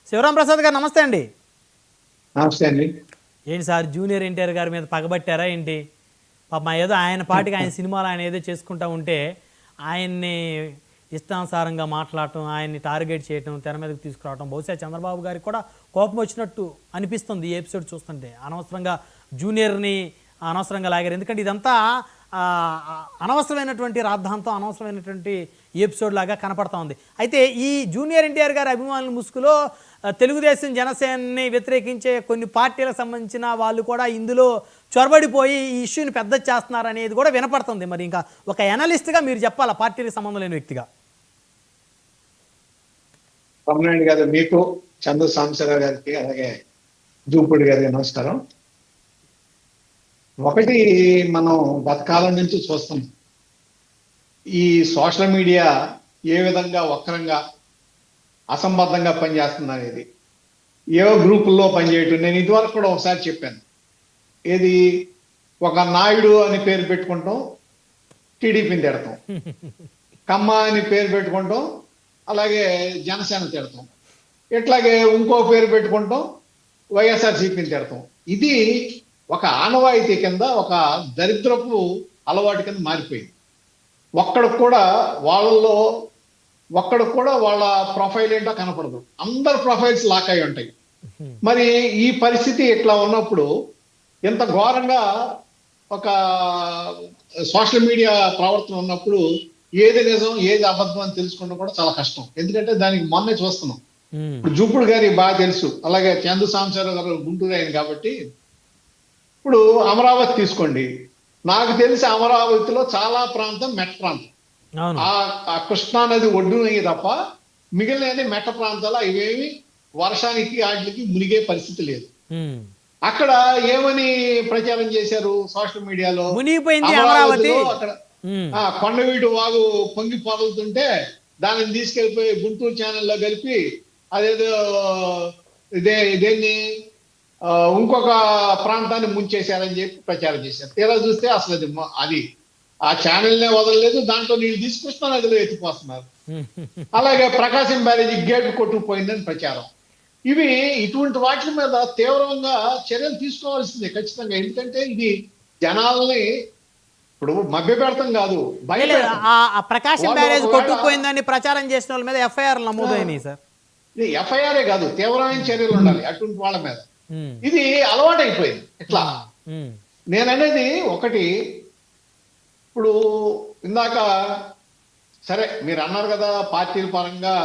శివరాం ప్రసాద్ గారు నమస్తే అండి. నమస్తే అండి. ఏంటి సార్ జూనియర్ ఎన్టీఆర్ గారి మీద పగబట్టారా ఏంటి? పాపం ఏదో ఆయన పాటికి ఆయన సినిమాలు ఆయన ఏదో చేసుకుంటా ఉంటే ఆయన్ని ఇష్టానుసారంగా మాట్లాడటం, ఆయన్ని టార్గెట్ చేయటం, తెర మీదకి తీసుకురావటం బహుశా చంద్రబాబు గారికి కూడా కోపం వచ్చినట్టు అనిపిస్తుంది ఈ ఎపిసోడ్ చూస్తుంటే. అనవసరంగా జూనియర్ని అనవసరంగా లాగారు. ఎందుకంటే ఇదంతా అనవసరమైనటువంటి రాద్ధాంతం, అనవసరమైనటువంటి ఎపిసోడ్ లాగా కనపడతా ఉంది. అయితే ఈ జూనియర్ ఎన్టీఆర్ గారి అభిమానుల ముసుగులో తెలుగుదేశం జనసేనని వ్యతిరేకించే కొన్ని పార్టీలకు సంబంధించిన వాళ్ళు కూడా ఇందులో చొరబడిపోయి ఈ ఇష్యూని పెద్ద చేస్తున్నారు అనేది కూడా వినపడుతుంది. మరి ఇంకా ఒక ఎనలిస్ట్గా మీరు చెప్పాలా, పార్టీలకు సంబంధం లేని వ్యక్తిగా. రామనాయుడు గారు, మీకు, చంద్ర సాంబశివరావు గారికి, అలాగే జూపూడి గారికి నమస్కారం. ఒకటి, మనం గతకాలం నుంచి చూస్తాం ఈ సోషల్ మీడియా ఏ విధంగా వక్రంగా అసంబద్ధంగా పనిచేస్తుంది అనేది. ఏవో గ్రూపుల్లో పనిచేయటం. నేను ఇదివరకు కూడా ఒకసారి చెప్పాను, ఏది ఒక నాయుడు అని పేరు పెట్టుకుంటాం టీడీపీని తిడతాం, కమ్మ అని పేరు పెట్టుకుంటాం అలాగే జనసేన తిడతాం, ఇట్లాగే ఇంకో పేరు పెట్టుకుంటాం వైఎస్ఆర్సీపీని తిడతాం. ఇది ఒక ఆనవాయితీ కింద, ఒక దరిద్రపు అలవాటు కింద మారిపోయింది. ఒక్కడికి కూడా వాళ్ళ ప్రొఫైల్ ఏంటో కనపడదు. అందరు ప్రొఫైల్స్ లాక్ అయి ఉంటాయి. మరి ఈ పరిస్థితి ఇట్లా ఉన్నప్పుడు, ఇంత ఘోరంగా ఒక సోషల్ మీడియా ప్రవర్తన ఉన్నప్పుడు ఏది నిజం ఏది అబద్ధం అని తెలుసుకోవడం కూడా చాలా కష్టం. ఎందుకంటే దానికి మొన్నే చూస్తున్నాం. ఇప్పుడు జూపుడు గారికి బాగా తెలుసు, అలాగే చంద్ర సాంబశివరావు గారు గుంటూరు అయింది కాబట్టి. ఇప్పుడు అమరావతి తీసుకోండి, నాకు తెలిసి అమరావతిలో చాలా ప్రాంతం మెట్ట ప్రాంతం. ఆ కృష్ణా నది ఒడ్డునయ్యి తప్ప మిగిలిన మెట్ట ప్రాంతాలు ఇవేమి వర్షానికి వాటికి మునిగే పరిస్థితి లేదు. అక్కడ ఏమని ప్రచారం చేశారు సోషల్ మీడియాలో, అక్కడ కొండవీటి వాగు పొంగి పొదలుతుంటే దానిని తీసుకెళ్లిపోయి గుంటూరు ఛానల్లో కలిపి అదేదో ఇదేన్ని ఇంకొక ప్రాంతాన్ని ముంచేశారని చెప్పి ప్రచారం చేశారు. తీరా చూస్తే అసలు అది ఆ ఛానల్నే వదలలేదు, దాంట్లో నీళ్ళు తీసుకొస్తున్నా నదిలో ఎత్తిపోస్తున్నారు. అలాగే ప్రకాశం బ్యారేజీ గేట్ కొట్టుకుపోయిందని ప్రచారం. ఇటువంటి వాటి మీద తీవ్రంగా చర్యలు తీసుకోవాల్సిందే ఖచ్చితంగా. ఎందుకంటే ఇది జనాలని ఇప్పుడు మభ్య పెడతాం కాదు, ప్రకాశం బ్యారేజ్ కొట్టుకుపోయిందని ప్రచారం చేసిన వాళ్ళ మీద ఎఫ్ఐఆర్ నమోదైనాయి సార్. ఇది ఎఫ్ఐఆర్ కాదు, తీవ్రమైన చర్యలు ఉండాలి అటువంటి వాళ్ళ మీద. ఇది అలవాటు అయిపోయింది ఇట్లా. నేననేది ఒకటి, ఇప్పుడు ఇందాక సరే మీరు అన్నారు కదా, పార్టీల పరంగా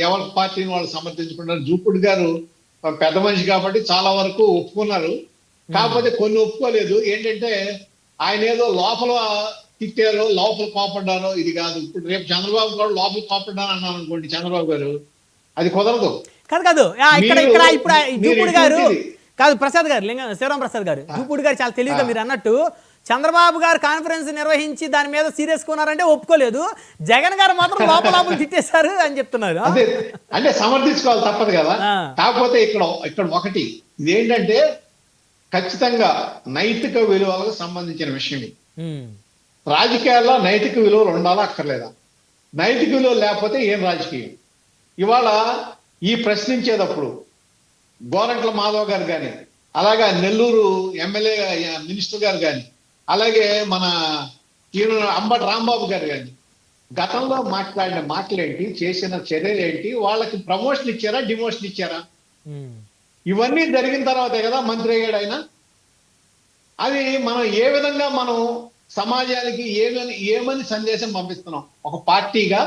ఎవరి పార్టీని వాళ్ళు సమర్థించుకుంటారు. జూపుడు గారు పెద్ద మనిషి కాబట్టి చాలా వరకు ఒప్పుకున్నారు. కాకపోతే కొన్ని ఒప్పుకోలేదు. ఏంటంటే ఆయన ఏదో లోపల తిట్టారో లోపల కోపడ్డారో ఇది కాదు. ఇప్పుడు రేపు చంద్రబాబు గారు లోపల కోపడ్డాను అన్నాను అనుకోండి చంద్రబాబు గారు, అది కుదరదు. కాదు ఇక్కడ ఇప్పుడు జూపుడు గారు కాదు, ప్రసాద్ గారు, శివరాం ప్రసాద్ గారు, జూపుడు గారు చాలా తెలివిగా మీరు అన్నట్టు చంద్రబాబు గారు కాన్ఫరెన్స్ నిర్వహించి దాని మీద సీరియస్ కొన్నారంటే ఒప్పుకోలేదు. జగన్ గారు మాత్రం లోపల తిట్టేశారు అని చెప్తున్నారు. అంటే సమర్థించుకోవాలి, తప్పదు కదా. కాకపోతే ఇక్కడ ఒకటి ఇదేంటంటే ఖచ్చితంగా నైతిక విలువలకు సంబంధించిన విషయం. రాజకీయాల్లో నైతిక విలువలు ఉండాలా అక్కర్లేదా? నైతిక విలువలు లేకపోతే ఏం రాజకీయం? ఇవాళ ఈ ప్రశ్నించేటప్పుడు గోరంట్ల మాధవ్ గారు కానీ, అలాగే నెల్లూరు ఎమ్మెల్యే మినిస్టర్ గారు కానీ, అలాగే మన అంబటి రాంబాబు గారు కానీ గతంలో మాట్లాడిన మాటలేంటి, చేసిన చర్యలేంటి, వాళ్ళకి ప్రమోషన్ ఇచ్చారా డిమోషన్ ఇచ్చారా? ఇవన్నీ జరిగిన తర్వాతే కదా మంత్రి అయ్యాడు ఆయన. అది మనం ఏ విధంగా మనం సమాజానికి ఏమని సందేశం పంపిస్తున్నాం? ఒక పార్టీగా,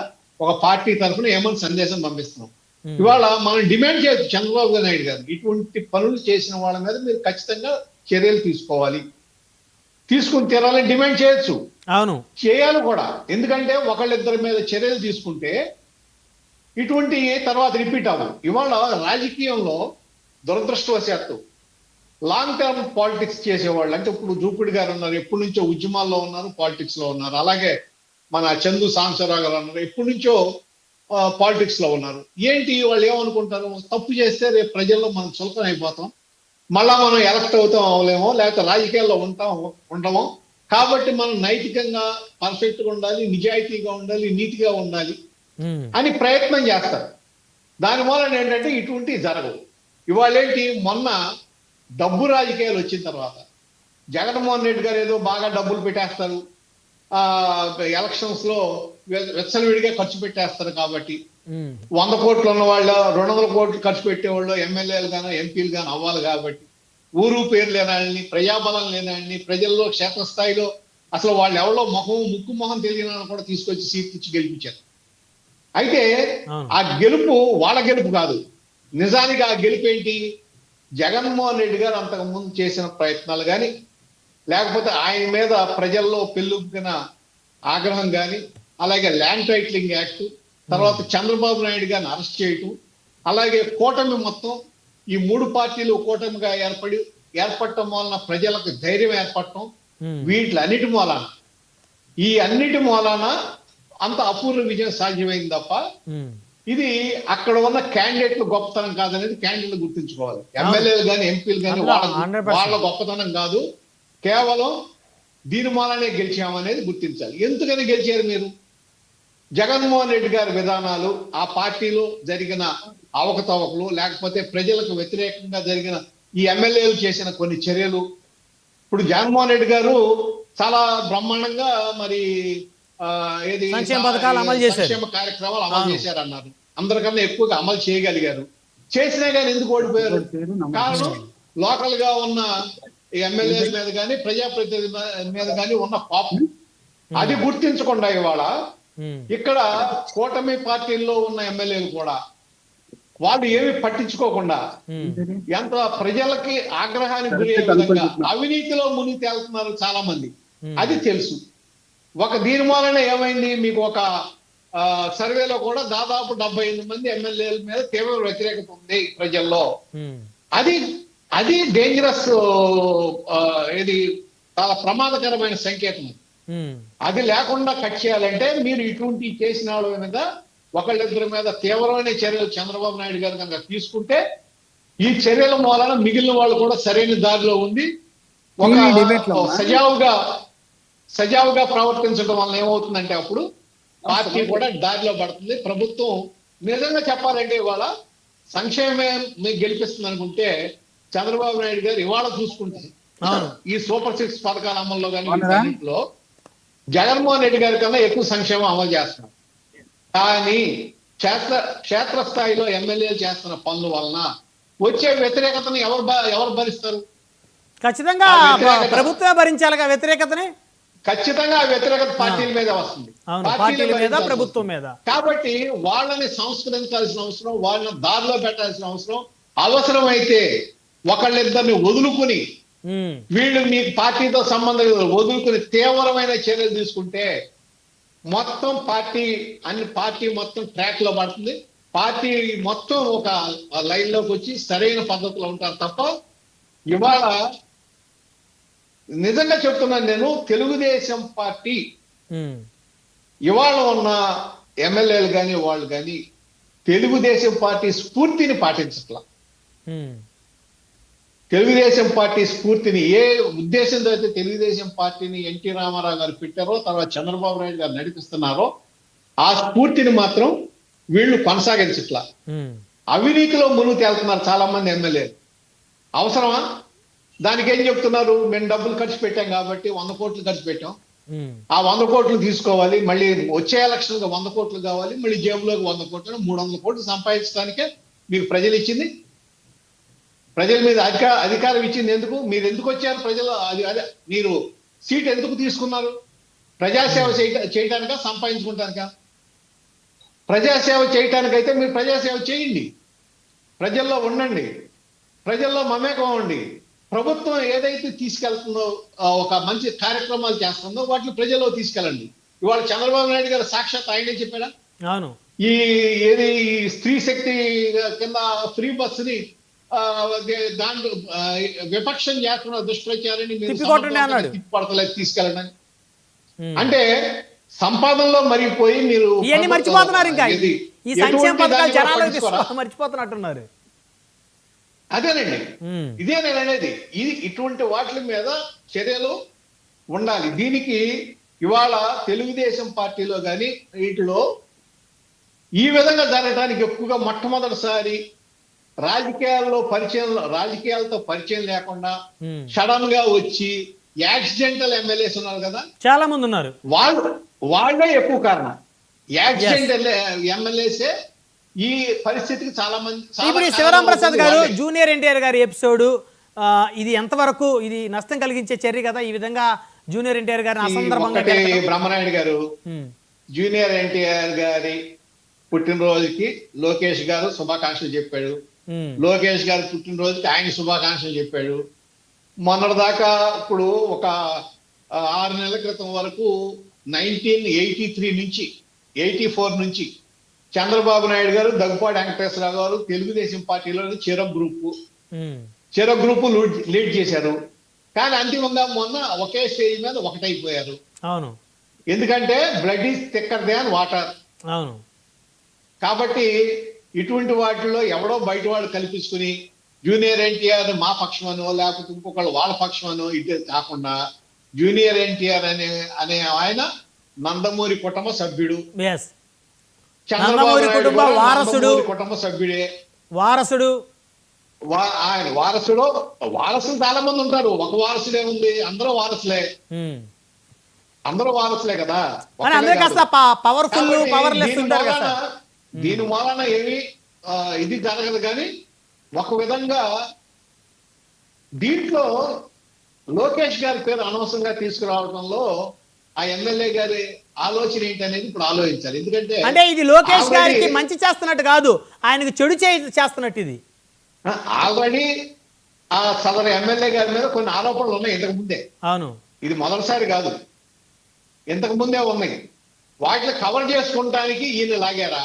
ఒక పార్టీ తరఫున ఏమని సందేశం పంపిస్తున్నాం? ఇవాళ మనం డిమాండ్ చేయొచ్చు చంద్రబాబు నాయుడు గారు, ఇటువంటి పనులు చేసిన వాళ్ళ మీద మీరు ఖచ్చితంగా చర్యలు తీసుకోవాలి, తీసుకుని తీరాలని డిమాండ్ చేయొచ్చు. అవును, చేయాలి కూడా. ఎందుకంటే ఒకళ్ళిద్దరి మీద చర్యలు తీసుకుంటే ఇటువంటి తర్వాత రిపీట్ అవ్వదు. ఇవాళ రాజకీయంలో దురదృష్టవశాత్తు లాంగ్ టర్మ్ పాలిటిక్స్ చేసేవాళ్ళు, అంటే ఇప్పుడు జూపుడి గారు ఉన్నారు, ఎప్పటి నుంచో ఉద్యమాల్లో ఉన్నారు, పాలిటిక్స్ లో ఉన్నారు. అలాగే మన చందు సాంబశివరావు గారు ఉన్నారు, ఎప్పటి నుంచో పాలిటిక్స్ లో ఉన్నారు. ఏంటి వాళ్ళు ఏమనుకుంటారు, తప్పు చేస్తే రేపు ప్రజల్లో మనం చులకన అయిపోతాం, మళ్ళా మనం ఎలక్ట్ అవుతాం అవలేమో, లేకపోతే రాజకీయాల్లో ఉండమో, కాబట్టి మనం నైతికంగా పర్ఫెక్ట్ గా ఉండాలి, నిజాయితీగా ఉండాలి, నీతిగా ఉండాలి అని ప్రయత్నం చేస్తారు. దాని మూలన ఏంటంటే ఇటువంటివి జరగవు. ఇవాళ ఏంటి, మొన్న డబ్బు రాజకీయాలు వచ్చిన తర్వాత జగన్మోహన్ రెడ్డి గారు ఏదో బాగా డబ్బులు పెట్టేస్తారు, ఆ ఎలక్షన్స్ లో వెచ్చలవిడిగా ఖర్చు పెట్టేస్తారు కాబట్టి 100 కోట్లు ఉన్న వాళ్ళు 200 కోట్లు ఖర్చు పెట్టేవాళ్ళు ఎమ్మెల్యేలు గాను ఎంపీలు గాను అవ్వాలి కాబట్టి, ఊరు పేరు లేనాళ్ళని, ప్రజాబలం లేనాళ్ళని, ప్రజల్లో క్షేత్రస్థాయిలో అసలు వాళ్ళు ఎవరో ముక్కు మొహం తెలియని వాళ్ళని కూడా తీసుకొచ్చి సీట్ ఇచ్చి గెలిపించారు. అయితే ఆ గెలుపు వాళ్ళ గెలుపు కాదు. నిజానికి ఆ గెలుపు ఏంటి, జగన్మోహన్ రెడ్డి గారు అంతకు ముందు చేసిన ప్రయత్నాలు కానీ, లేకపోతే ఆయన మీద ప్రజల్లో పెళ్ళుకిన ఆగ్రహం కానీ, అలాగే ల్యాండ్ టైటిలింగ్ యాక్ట్, తర్వాత చంద్రబాబు నాయుడు గారిని అరెస్ట్ చేయటం, అలాగే కూటమి మొత్తం ఈ 3 పార్టీలు కూటమిగా ఏర్పడటం వలన ప్రజలకు ధైర్యం ఏర్పడటం, వీటిలన్నిటి మూలాన ఈ అన్నిటి మూలాన అంత అపూర్వ విజయం సాధ్యమైంది తప్ప ఇది అక్కడ ఉన్న క్యాండిడేట్లు గొప్పతనం కాదనేది క్యాండిడేట్లు గుర్తుంచుకోవాలి. ఎమ్మెల్యేలు కానీ ఎంపీలు కానీ వాళ్ళ గొప్పతనం కాదు, కేవలం దీని మూలనే గెలిచామనేది గుర్తించాలి. ఎందుకని గెలిచారు మీరు? జగన్మోహన్ రెడ్డి గారి విధానాలు, ఆ పార్టీలో జరిగిన అవకతవకలు, లేకపోతే ప్రజలకు వ్యతిరేకంగా జరిగిన ఈ ఎమ్మెల్యేలు చేసిన కొన్ని చర్యలు. ఇప్పుడు జగన్మోహన్ రెడ్డి గారు చాలా బ్రహ్మాండంగా మరి ఏది సంక్షేమ కార్యక్రమాలు అమలు చేశారు అన్నారు. అందరికన్నా ఎక్కువగా అమలు చేయగలిగారు. చేసినా కానీ ఎందుకు ఓడిపోయారు? కారణం లోకల్ గా ఉన్న ఎమ్మెల్యేల మీద కానీ ప్రజాప్రతినిధుల మీద కానీ ఉన్న పాపం. అది గుర్తించకుండా ఇవాళ ఇక్కడ కూటమి పార్టీల్లో ఉన్న ఎమ్మెల్యేలు కూడా వాళ్ళు ఏమి పట్టించుకోకుండా ఎంత ప్రజలకి ఆగ్రహానికి గురయ్యే విధంగా అవినీతిలో మునిగి తేలుతున్నారు చాలా మంది. అది తెలుసు. దీని మూలన ఏమైంది, మీకు ఒక సర్వేలో కూడా దాదాపు 78 మంది ఎమ్మెల్యేల మీద తీవ్ర వ్యతిరేకత ఉంది ప్రజల్లో. అది డేంజరస్, ఇది చాలా ప్రమాదకరమైన సంకేతం. అది లేకుండా కట్ చేయాలంటే మీరు ఇటువంటి చేసిన వాళ్ళ మీద ఒకళ్ళిద్దరి మీద తీవ్రమైన చర్యలు చంద్రబాబు నాయుడు గారు కనుక తీసుకుంటే ఈ చర్యల మూలన మిగిలిన వాళ్ళు కూడా సరైన దారిలో ఉంది సజావుగా ప్రవర్తించడం వల్ల ఏమవుతుందంటే అప్పుడు పార్టీ కూడా దారిలో పడుతుంది. ప్రభుత్వం నిజంగా చెప్పాలంటే ఇవాళ సంక్షేమమే మీకు గెలిపిస్తుంది అనుకుంటే చంద్రబాబు నాయుడు గారు ఇవాళ చూసుకుంటే ఈ సూపర్ 6 పథకాల అమల్లో కానీ జగన్మోహన్ రెడ్డి గారి కన్నా ఎక్కువ సంక్షేమం అమలు చేస్తున్నారు. కానీ క్షేత్రస్థాయిలో ఎమ్మెల్యేలు చేస్తున్న పనుల వలన వచ్చే వ్యతిరేకతను ఎవరు భరిస్తారు? ఖచ్చితంగా ప్రభుత్వమే భరించాలిగా వ్యతిరేకతని. ఖచ్చితంగా ఆ వ్యతిరేకత పార్టీల మీద వస్తుంది, పార్టీల మీద, ప్రభుత్వం మీద. కాబట్టి వాళ్ళని సంస్కరించాల్సిన అవసరం, వాళ్ళని దారిలో పెట్టాల్సిన అవసరం, అవసరమైతే ఒకళ్ళిద్దరిని వదులుకుని వీళ్ళు మీకు పార్టీతో సంబంధం వదులుకుని తీవ్రమైన చర్యలు తీసుకుంటే మొత్తం పార్టీ మొత్తం ట్రాక్ లో పడుతుంది. పార్టీ మొత్తం ఒక లైన్ లోకి వచ్చి సరైన పద్ధతిలో ఉంటారు తప్ప ఇవాళ నిజంగా చెప్తున్నాను నేను, తెలుగుదేశం పార్టీ ఇవాళ ఉన్న ఎమ్మెల్యేలు కానీ వాళ్ళు కానీ తెలుగుదేశం పార్టీ స్ఫూర్తిని పాటించట్లా. తెలుగుదేశం పార్టీ స్ఫూర్తిని ఏ ఉద్దేశంతో అయితే తెలుగుదేశం పార్టీని ఎన్టీ రామారావు గారు పెట్టారో, తర్వాత చంద్రబాబు నాయుడు గారు నడిపిస్తున్నారో ఆ స్ఫూర్తిని మాత్రం వీళ్ళు కొనసాగించట్లా. అవినీతిలో మునుగు తేలుతున్నారు చాలా మంది ఎమ్మెల్యేలు. అవసరమా? దానికి ఏం చెప్తున్నారు, మేము డబ్బులు ఖర్చు పెట్టాం కాబట్టి 100 కోట్లు ఖర్చు పెట్టాం, ఆ 100 కోట్లు తీసుకోవాలి, మళ్ళీ వచ్చే ఎలక్షన్ 100 కోట్లు కావాలి, మళ్ళీ జేబులోకి 100 కోట్లు, 300 కోట్లు సంపాదించడానికే మీకు ప్రజలు ఇచ్చింది. ప్రజల మీద అధికారం ఇచ్చింది ఎందుకు? మీరు ఎందుకు వచ్చారు ప్రజలు? అదే మీరు సీట్ ఎందుకు తీసుకున్నారు? ప్రజాసేవ చేయడానికా, సంపాదించుకుంటానికా? ప్రజాసేవ చేయటానికైతే మీరు ప్రజాసేవ చేయండి, ప్రజల్లో ఉండండి, ప్రజల్లో మమేకం అవ్వండి. ప్రభుత్వం ఏదైతే తీసుకెళ్తుందో, ఒక మంచి కార్యక్రమాలు చేస్తుందో వాటిని ప్రజల్లో తీసుకెళ్ళండి. ఇవాళ చంద్రబాబు నాయుడు గారు సాక్షాత్ ఆయనే చెప్పాడా, ఈ స్త్రీ శక్తి కింద ఫ్రీ బస్సుని దాంట్లో విపక్షం చేస్తున్న దుష్ప్రచారాన్ని తిప్పిపడతలేదు తీసుకెళ్ళండి. అంటే సంపాదనలో మరిగిపోయి మీరు మర్చిపోతున్నారు, ఇంకా ఈ సంక్షేమ పథకాలు జనాలు మర్చిపోతున్నట్టున్నారు. అదేనండి, ఇదే నేను అనేది. ఇటువంటి వాటి మీద చర్యలు ఉండాలి. దీనికి ఇవాళ తెలుగుదేశం పార్టీలో కానీ వీటిలో ఈ విధంగా జరగడానికి ఎక్కువగా మొట్టమొదటిసారి రాజకీయాలతో పరిచయం లేకుండా సడన్ గా వచ్చి యాక్సిడెంటల్ ఎమ్మెల్యేస్ ఉన్నారు కదా, చాలా మంది ఉన్నారు, వాళ్ళే ఎక్కువ కారణం. యాక్సిడెంటల్ ఎమ్మెల్యేసే ఈ పరిస్థితికి చాలా మంది. ఇప్పుడు శివరాం ప్రసాద్ గారు జూనియర్ ఎన్టీఆర్ గారి ఎపిసోడ్ ఇది ఎంతవరకు ఇది నష్టం కలిగించే చర్య కదా, ఈ విధంగా జూనియర్ ఎన్టీఆర్ గారిని అసందర్భంగా బ్రహ్మనాయుడు గారు జూనియర్ ఎన్టీఆర్ గారి పుట్టినరోజుకి లోకేష్ గారు శుభాకాంక్షలు చెప్పాడు, లోకేష్ గారి పుట్టినరోజుకి ఆయన శుభాకాంక్షలు చెప్పాడు. మొన్నటిదాకా ఇప్పుడు ఒక 6 నెలల క్రితం వరకు 1983 నుంచి 84 నుంచి చంద్రబాబు నాయుడు గారు, దగ్గుపాటి వెంకటేశ్వరరావు గారు తెలుగుదేశం పార్టీలో చెరో గ్రూపు లీడ్ చేశారు. కానీ అంతిమంగా మొన్న ఒకే స్టేజ్ మీద ఒకటైపోయారు. అవును, ఎందుకంటే blood is thicker than water. అవును, కాబట్టి ఇటువంటి వాటిల్లో ఎవడో బయట వాళ్ళు కల్పించుకుని జూనియర్ ఎన్టీఆర్ మా పక్షమనో లేకపోతే ఇంకొకళ్ళు వాళ్ళ పక్షమనో ఇదే కాకుండా జూనియర్ ఎన్టీఆర్ అనే ఆయన నందమూరి కుటుంబ సభ్యుడు, నందమూరి కుటుంబ వారసుడు, కుటుంబ సభ్యుడే, వారసుడు. ఆయన వారసులు చాలా మంది ఉంటారు, ఒక వారసుడే ఉంది, అందరూ వారసులే కదా. దీని వలన ఏమి ఇది జరగదు. కానీ ఒక విధంగా దీంట్లో లోకేష్ గారి పేరు అనవసరంగా తీసుకురావడంలో ఆ ఎమ్మెల్యే గారి ఆలోచన ఏంటి అనేది ఇప్పుడు ఆలోచించాలి. ఎందుకంటే అంటే ఇది లోకేష్ గారికి మంచి చేస్తున్నట్టు కాదు, ఆయనకు చెడు చేస్తున్నట్టు. ఇది ఆల్రెడీ ఆ సదరు ఎమ్మెల్యే గారి మీద కొన్ని ఆరోపణలు ఉన్నాయి ఇంతకు ముందే. అవును, ఇది మొదటిసారి కాదు, ఇంతకు ముందే ఉన్నాయి. వాటిని కవర్ చేసుకుంటానికి ఈయన లాగారా?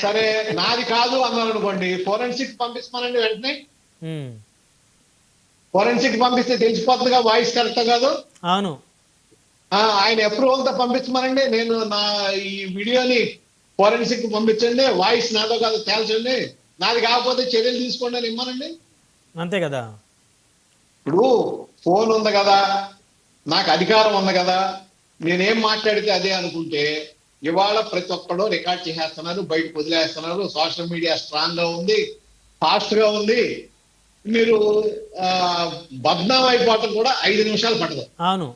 సరే నాది కాదు అన్నారు అనుకోండి, ఫోరెన్సిక్ పంపిస్తానండి, వెంటనే ఫోరెన్సిక్ పంపిస్తే తెలిసిపోతుందిగా వాయిస్ కరెక్ట్ కాదు. అవును, ఆయన అప్రూవల్ తో పంపించమనండి, నేను నా ఈ వీడియోని ఫోరెన్సిక్ పంపించండి, వాయిస్ నాదో కాదు తేల్చండి, నాది కాకపోతే చర్యలు తీసుకోండి అని ఇమ్మనండి. అంతే కదా. ఇప్పుడు ఫోన్ ఉంది కదా, నాకు అధికారం ఉంది కదా, నేనేం మాట్లాడితే అదే అనుకుంటే ఇవాళ ప్రతి ఒక్కడో రికార్డ్ చేసేస్తున్నారు, బయటకు వదిలేస్తున్నారు. సోషల్ మీడియా స్ట్రాంగ్ గా ఉంది, ఫాస్ట్ గా ఉంది. మీరు బద్నాం అయిపోవటం కూడా 5 నిమిషాలు పడదు. అవును,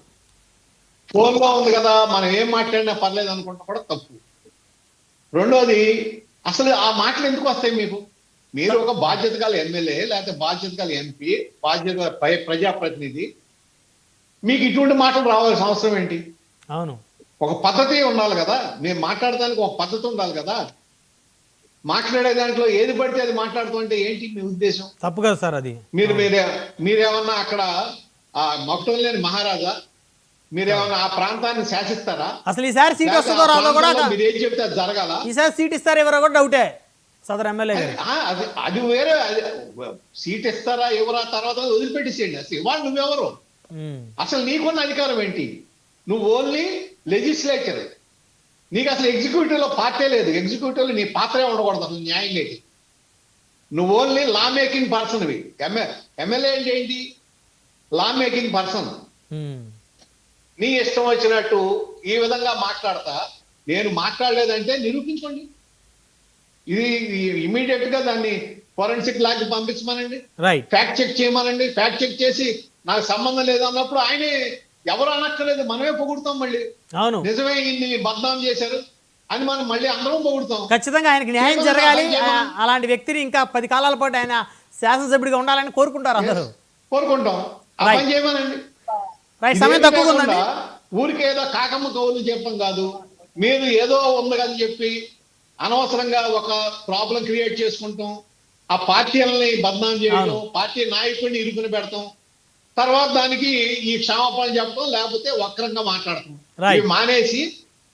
ఫోన్ లో ఉంది కదా, మనం ఏం మాట్లాడినా పర్లేదు అనుకుంటా కూడా తప్పు. రెండోది, అసలు ఆ మాటలు ఎందుకు వస్తాయి మీకు? మీరు ఒక బాధ్యత గల ఎమ్మెల్యే లేకపోతే బాధ్యత గల ఎంపీ, బాధ్యత ప్రజాప్రతినిధి, మీకు ఇటువంటి మాటలు రావాల్సిన అవసరం ఏంటి? అవును, ఒక పద్ధతి ఉండాలి కదా, నేను మాట్లాడడానికి ఒక పద్ధతి ఉండాలి కదా. మాట్లాడే దాంట్లో ఏది పడితే అది మాట్లాడుతుంటే ఏంటి మీ ఉద్దేశం? తప్పు కదా సార్ అది. మీరేమన్నా అక్కడ మకుటం లేని మహారాజా? మీరేమన్నా ఆ ప్రాంతాన్ని శాసిస్తారా? అసలు ఈసారి సీట్ వస్తుందో రాదో కూడా మీరు ఏం చెప్తే అది జరగాల. ఈసారి సీట్ ఇస్తారా ఎవరో కూడా డౌటే సదర్ ఎమ్మెల్యే. అది వేరే, సీట్ ఇస్తారా ఎవరా తర్వాత వదిలిపెట్టేసేయండి. అసలు ఇవాళ నువ్వెవరు? అసలు నీకున్న అధికారం ఏంటి? నువ్వు ఓన్లీ లెజిస్లేచర్, నీకు అసలు ఎగ్జిక్యూటివ్ లో పార్టీ లేదు. ఎగ్జిక్యూటివ్ లో నీ పాత్రే ఉండకూడదు, అసలు న్యాయం లేదు. నువ్వు ఓన్లీ లా మేకింగ్ పర్సన్వి. ఎమ్మెల్యే అంటే ఏంటి? లా మేకింగ్ పర్సన్. నీ ఇష్టం వచ్చినట్టు ఈ విధంగా మాట్లాడతా, నేను మాట్లాడలేదంటే నిరూపించుకోండి. ఇది ఇమీడియట్ గా దాన్ని ఫోరెన్సిక్ ల్యాబ్ పంపించమనండి, ఫ్యాక్ట్ చెక్ చేయమనండి. ఫ్యాక్ట్ చెక్ చేసి నాకు సంబంధం లేదు అన్నప్పుడు ఆయనే ఎవరు అనక్కర్లేదు, మనమే పొగుడుతాం. మళ్ళీ అవును నిజమే ఇన్ని బద్నాం చేశారు అని మనం మళ్ళీ అందరం పొగుడుతాం. ఖచ్చితంగా ఆయనకి న్యాయం జరగాలి. అలాంటి వ్యక్తిని ఇంకా 10 కాలాల పాటు ఆయన శాసనసభ్యుడిగా ఉండాలని కోరుకుంటారు అందరూ. కోరుకుంటాం. ఆ పని చేయమనండి. సమయం తక్కువ ఉందండి. ఊరికేదో కాకమ్మ కవులు చెప్పడం కాదు, మీరు ఏదో ఉంది అని చెప్పి అనవసరంగా ఒక ప్రాబ్లం క్రియేట్ చేసుకుంటాం, ఆ పార్టీలని బద్నాం చేయడం, పార్టీ నాయకుడిని ఇరుకుని పెడతాం, తర్వాత దానికి ఈ క్షమాపణ చెప్పడం, లేకపోతే వక్రంగా మాట్లాడటం. ఇవి మానేసి